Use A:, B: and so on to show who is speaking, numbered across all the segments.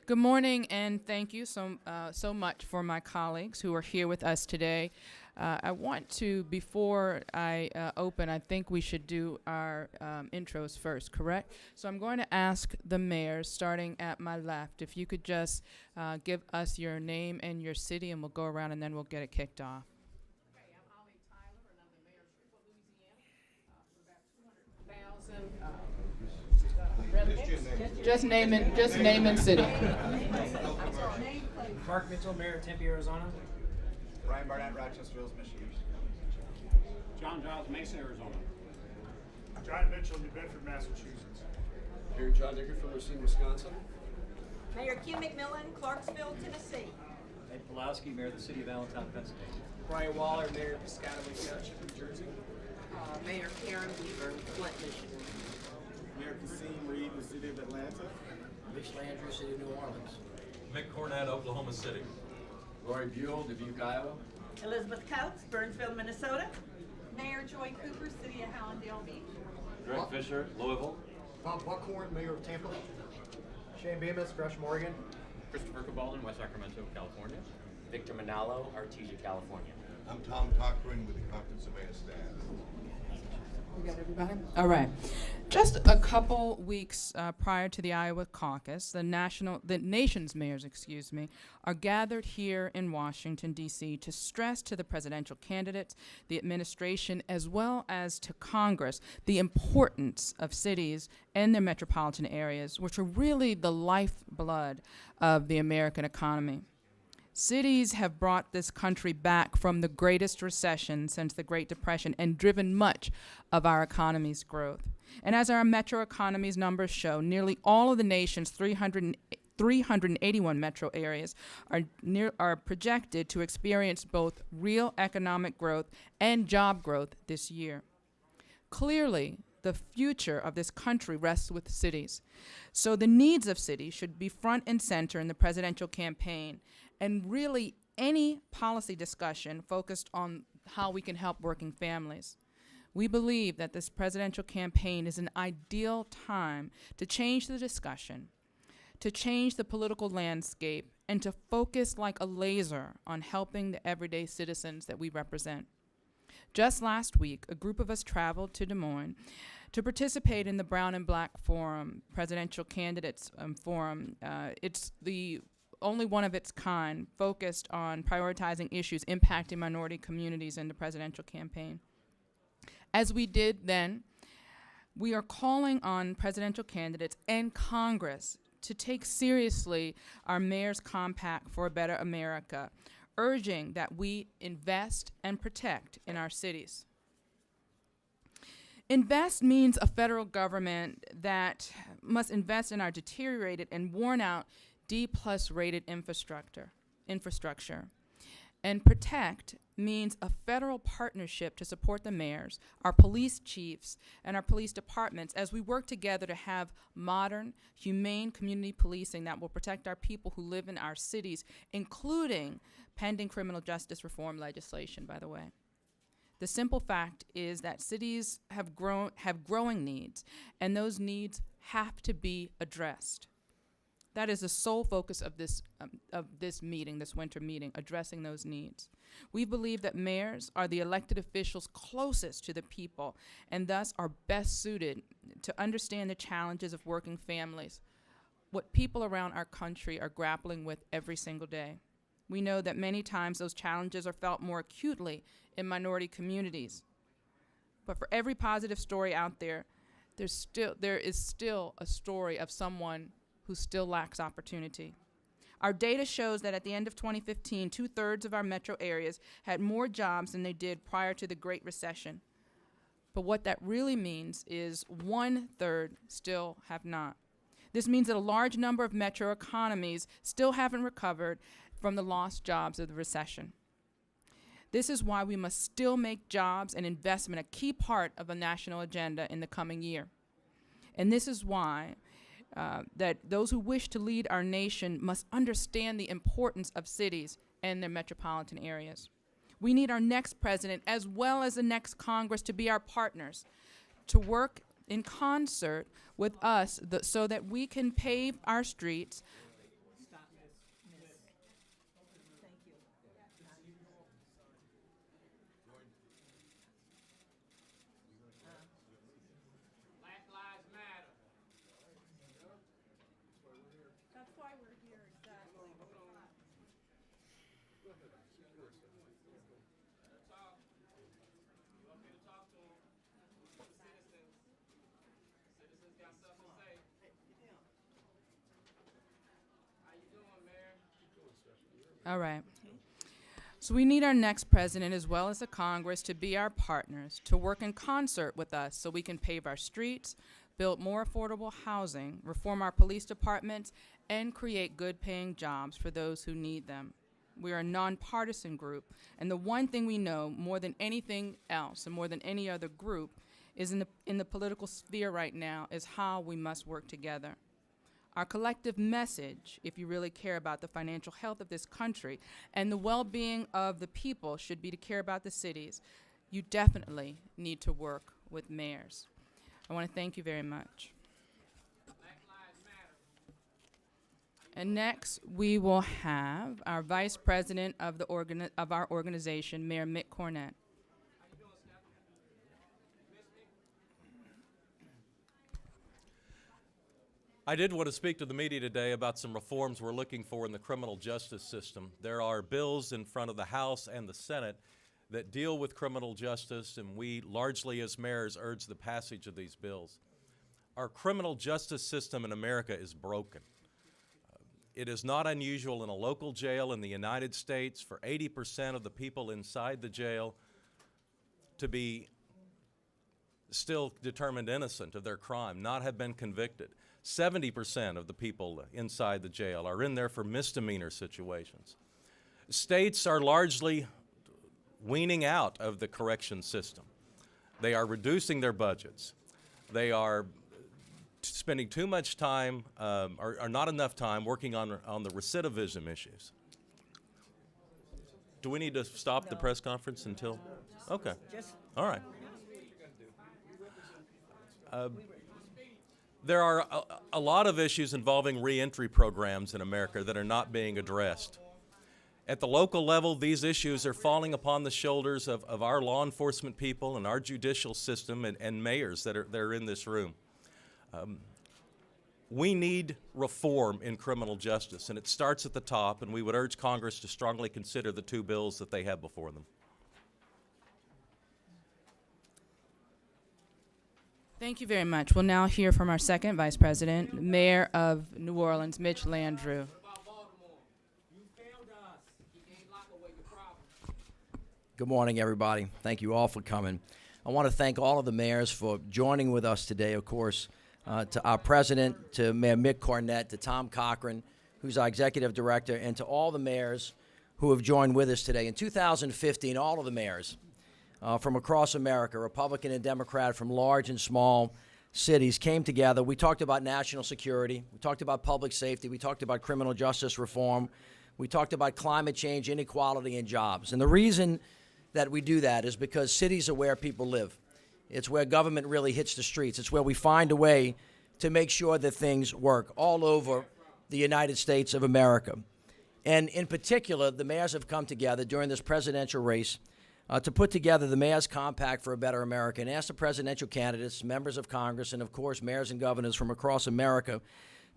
A: Good morning, and thank you so much for my colleagues who are here with us today. I want to, before I open, I think we should do our intros first, correct? So I'm going to ask the mayors, starting at my left, if you could just give us your name and your city, and we'll go around and then we'll get it kicked off. Okay, I'm Holly Tyler, and I'm the mayor of Shreveport, Louisiana. We're about 200,000 residents. Just name and city.
B: Mark Mitchell, Mayor of Tempe, Arizona.
C: Brian Barnett, Rochester Hills, Michigan.
D: John Giles, Mesa, Arizona.
E: John Mitchell, New Bedford, Massachusetts.
F: Mayor John Dicker from Racine, Wisconsin.
G: Mayor Q McMillan, Clarksville, Tennessee.
H: Ed Pulowski, Mayor of the City of Allentown, Pennsylvania.
B: Brian Waller, Mayor of Piscataway Township, New Jersey.
I: Mayor Karen Weaver, Flint, Michigan.
C: Mayor Kasim Reed, the City of Atlanta.
J: Mitch Landrieu, City of New Orleans.
K: Mick Cornett, Oklahoma City.
F: Roy Buell, Dubuque, Iowa.
G: Elizabeth Coates, Burnsville, Minnesota.
L: Mayor Joy Cooper, City of Hallandale Beach.
K: Greg Fisher, Louisville.
J: Bob Buckhorn, Mayor of Tampa.
B: Shane Bemis, Gresham, Oregon.
D: Christopher Cabaldon, West Sacramento, California.
M: Victor Manalo, Artesia, California.
N: I'm Tom Cochran with the Conference of Mayor staff.
A: You got everybody? All right. Just a couple weeks prior to the Iowa caucus, the nation's mayors, are gathered here in Washington, D.C. to stress to the presidential candidates, the administration, as well as to Congress, the importance of cities and their metropolitan areas, which are really the lifeblood of the American economy. Cities have brought this country back from the greatest recession since the Great Depression and driven much of our economy's growth. And as our metro economy's numbers show, nearly all of the nation's 381 metro areas are projected to experience both real economic growth and job growth this year. Clearly, the future of this country rests with cities. So the needs of cities should be front and center in the presidential campaign, and really any policy discussion focused on how we can help working families. We believe that this presidential campaign is an ideal time to change the discussion, to change the political landscape, and to focus like a laser on helping the everyday citizens that we represent. Just last week, a group of us traveled to Des Moines to participate in the Brown and Black Forum, Presidential Candidates Forum. It's the only one of its kind, focused on prioritizing issues impacting minority communities in the presidential campaign. As we did then, we are calling on presidential candidates and Congress to take seriously our Mayor's Compact for a Better America, urging that we invest and protect in our cities. Invest means a federal government that must invest in our deteriorated and worn out D-plus rated infrastructure. And protect means a federal partnership to support the mayors, our police chiefs, and our police departments as we work together to have modern, humane community policing that will protect our people who live in our cities, including pending criminal justice reform legislation, by the way. The simple fact is that cities have growing needs, and those needs have to be addressed. That is the sole focus of this meeting, this winter meeting, addressing those needs. We believe that mayors are the elected officials closest to the people and thus are best suited to understand the challenges of working families, what people around our country are grappling with every single day. We know that many times those challenges are felt more acutely in minority communities. But for every positive story out there, there is still a story of someone who still lacks opportunity. Our data shows that at the end of 2015, 2/3 of our metro areas had more jobs than they did prior to the Great Recession. But what that really means is 1/3 still have not. This means that a large number of metro economies still haven't recovered from the lost jobs of the recession. This is why we must still make jobs and investment a key part of a national agenda in the coming year. And this is why that those who wish to lead our nation must understand the importance of cities and their metropolitan areas. We need our next president, as well as the next Congress, to be our partners, to work in concert with us so that we can pave our streets, All right. So we need our next president as well as the Congress to be our partners, to work in concert with us so we can pave our streets, build more affordable housing, reform our police departments, and create good-paying jobs for those who need them. We are a nonpartisan group, and the one thing we know more than anything else and more than any other group is in the political sphere right now is how we must work together. Our collective message, if you really care about the financial health of this country and the well-being of the people, should be to care about the cities. You definitely need to work with mayors. I want to thank you very much. And next, we will have our Vice President of our organization, Mayor Mick Cornett.
K: I did want to speak to the media today about some reforms we're looking for in the criminal justice system. There are bills in front of the House and the Senate that deal with criminal justice, and we largely as mayors urge the passage of these bills. Our criminal justice system in America is broken. It is not unusual in a local jail in the United States for 80% of the people inside the jail to be still determined innocent of their crime, not have been convicted. 70% of the people inside the jail are in there for misdemeanor situations. States are largely weaning out of the correction system. They are reducing their budgets. They are spending too much time, or not enough time, working on the recidivism issues. Do we need to stop the press conference until? Okay. All right. There are a lot of issues involving reentry programs in America that are not being addressed. At the local level, these issues are falling upon the shoulders of our law enforcement people and our judicial system and mayors that are in this room. We need reform in criminal justice, and it starts at the top, and we would urge Congress to strongly consider the two bills that they have before them.
A: Thank you very much. We'll now hear from our second Vice President, Mayor of New Orleans, Mitch Landrieu.
J: Good morning, everybody. Thank you all for coming. I want to thank all of the mayors for joining with us today, of course, to our president, to Mayor Mick Cornett, to Tom Cochran, who's our executive director, and to all the mayors who have joined with us today. In 2015, all of the mayors from across America, Republican and Democrat, from large and small cities, came together. We talked about national security. We talked about public safety. We talked about criminal justice reform. We talked about climate change, inequality, and jobs. And the reason that we do that is because cities are where people live. It's where government really hits the streets. It's where we find a way to make sure that things work all over the United States of America. And in particular, the mayors have come together during this presidential race to put together the Mayor's Compact for a Better America and ask the presidential candidates, members of Congress, and of course mayors and governors from across America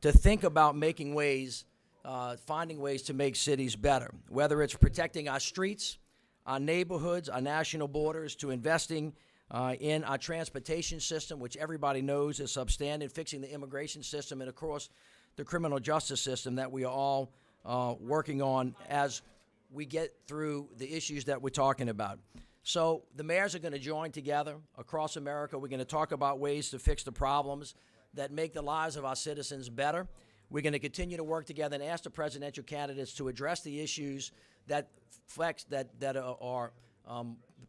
J: to think about making ways, finding ways to make cities better, whether it's protecting our streets, our neighborhoods, our national borders, to investing in our transportation system, which everybody knows is substandard, fixing the immigration system, and of course the criminal justice system that we are all working on as we get through the issues that we're talking about. So the mayors are going to join together across America. We're going to talk about ways to fix the problems that make the lives of our citizens better. We're going to continue to work together and ask the presidential candidates to address the issues that are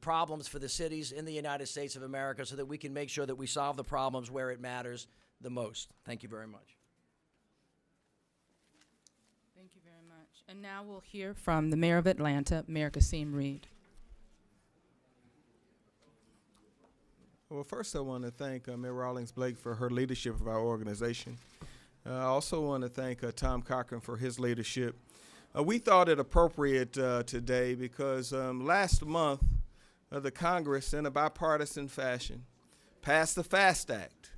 J: problems for the cities in the United States of America, so that we can make sure that we solve the problems where it matters the most. Thank you very much.
A: Thank you very much. And now we'll hear from the Mayor of Atlanta, Mayor Kasim Reed.
O: Well, first I want to thank Mayor Rawlings Blake for her leadership of our organization. I also want to thank Tom Cochran for his leadership. We thought it appropriate today because last month the Congress, in a bipartisan fashion, passed the FAST Act.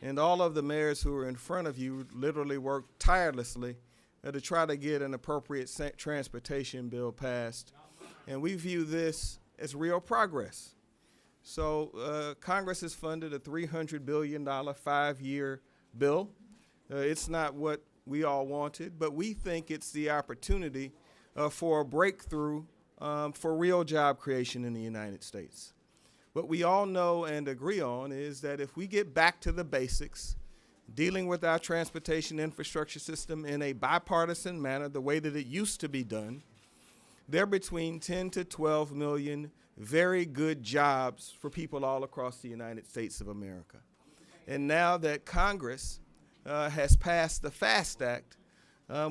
O: And all of the mayors who are in front of you literally worked tirelessly to try to get an appropriate transportation bill passed. And we view this as real progress. So Congress has funded a $300 billion 5-year bill. It's not what we all wanted, but we think it's the opportunity for a breakthrough for real job creation in the United States. What we all know and agree on is that if we get back to the basics, dealing with our transportation infrastructure system in a bipartisan manner, the way that it used to be done, there are between 10 to 12 million very good jobs for people all across the United States of America. And now that Congress has passed the FAST Act,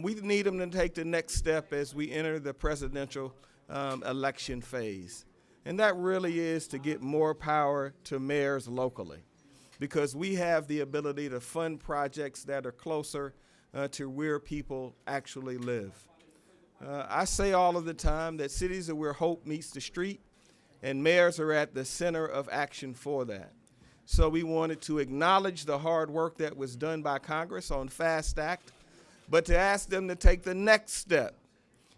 O: we need them to take the next step as we enter the presidential election phase. And that really is to get more power to mayors locally, because we have the ability to fund projects that are closer to where people actually live. I say all of the time that cities are where hope meets the street, and mayors are at the center of action for that. So we wanted to acknowledge the hard work that was done by Congress on FAST Act, but to ask them to take the next step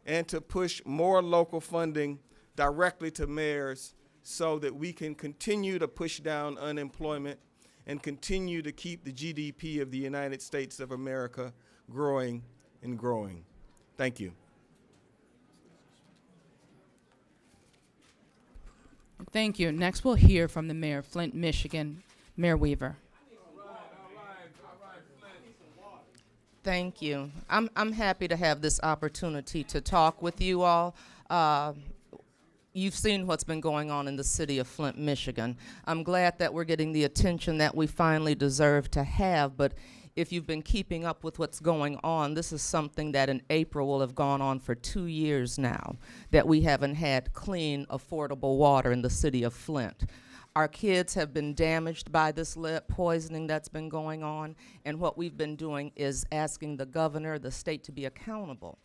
O: and to push more local funding directly to mayors so that we can continue to push down unemployment and continue to keep the GDP of the United States of America growing and growing. Thank you.
A: Thank you. Next, we'll hear from the mayor of Flint, Michigan, Mayor Weaver.
I: Thank you. I'm happy to have this opportunity to talk with you all. You've seen what's been going on in the city of Flint, Michigan. I'm glad that we're getting the attention that we finally deserve to have, but if you've been keeping up with what's going on, this is something that in April will have gone on for 2 years now, that we haven't had clean, affordable water in the city of Flint. Our kids have been damaged by this lead poisoning that's been going on, and what we've been doing is asking the governor, the state, to be accountable.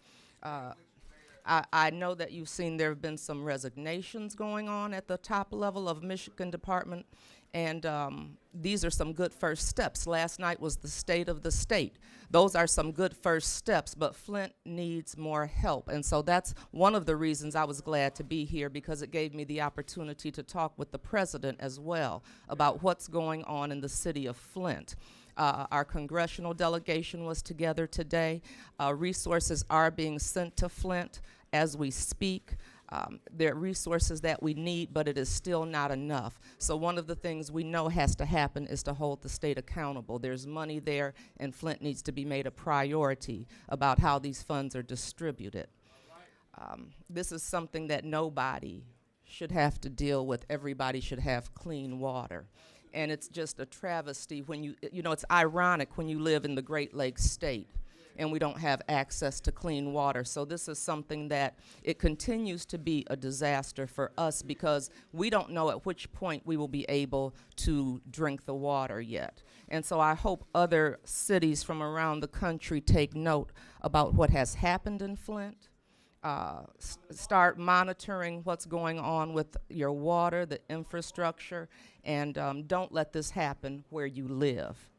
I: I know that you've seen there have been some resignations going on at the top level of Michigan Department, and these are some good first steps. Last night was the state of the state. Those are some good first steps, but Flint needs more help. And so that's one of the reasons I was glad to be here, because it gave me the opportunity to talk with the president as well about what's going on in the city of Flint. Our congressional delegation was together today. Resources are being sent to Flint as we speak. There are resources that we need, but it is still not enough. So one of the things we know has to happen is to hold the state accountable. There's money there, and Flint needs to be made a priority about how these funds are distributed. This is something that nobody should have to deal with. Everybody should have clean water. And it's just a travesty when it's ironic when you live in the Great Lakes state and we don't have access to clean water. So this is something that it continues to be a disaster for us, because we don't know at which point we will be able to drink the water yet. And so I hope other cities from around the country take note about what has happened in Flint. Start monitoring what's going on with your water, the infrastructure, and don't let this happen where you live.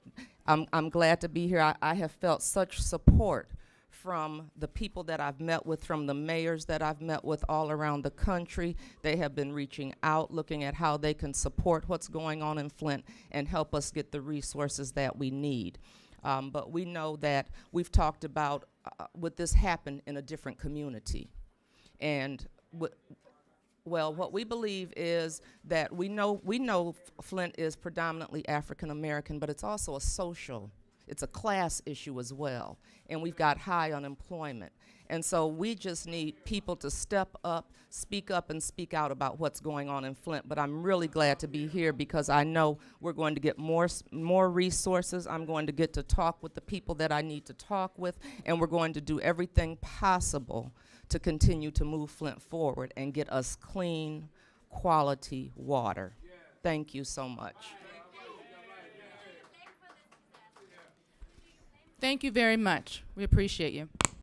I: I'm glad to be here. I have felt such support from the people that I've met with, from the mayors that I've met with all around the country. They have been reaching out, looking at how they can support what's going on in Flint and help us get the resources that we need. But we know that we've talked about would this happen in a different community? And well, what we believe is that we know Flint is predominantly African American, but it's also it's a class issue as well. And we've got high unemployment. And so we just need people to step up and speak out about what's going on in Flint. But I'm really glad to be here, because I know we're going to get more resources. I'm going to get to talk with the people that I need to talk with, and we're going to do everything possible to continue to move Flint forward and get us clean, quality water. Thank you so much.
A: Thank you very much. We appreciate you.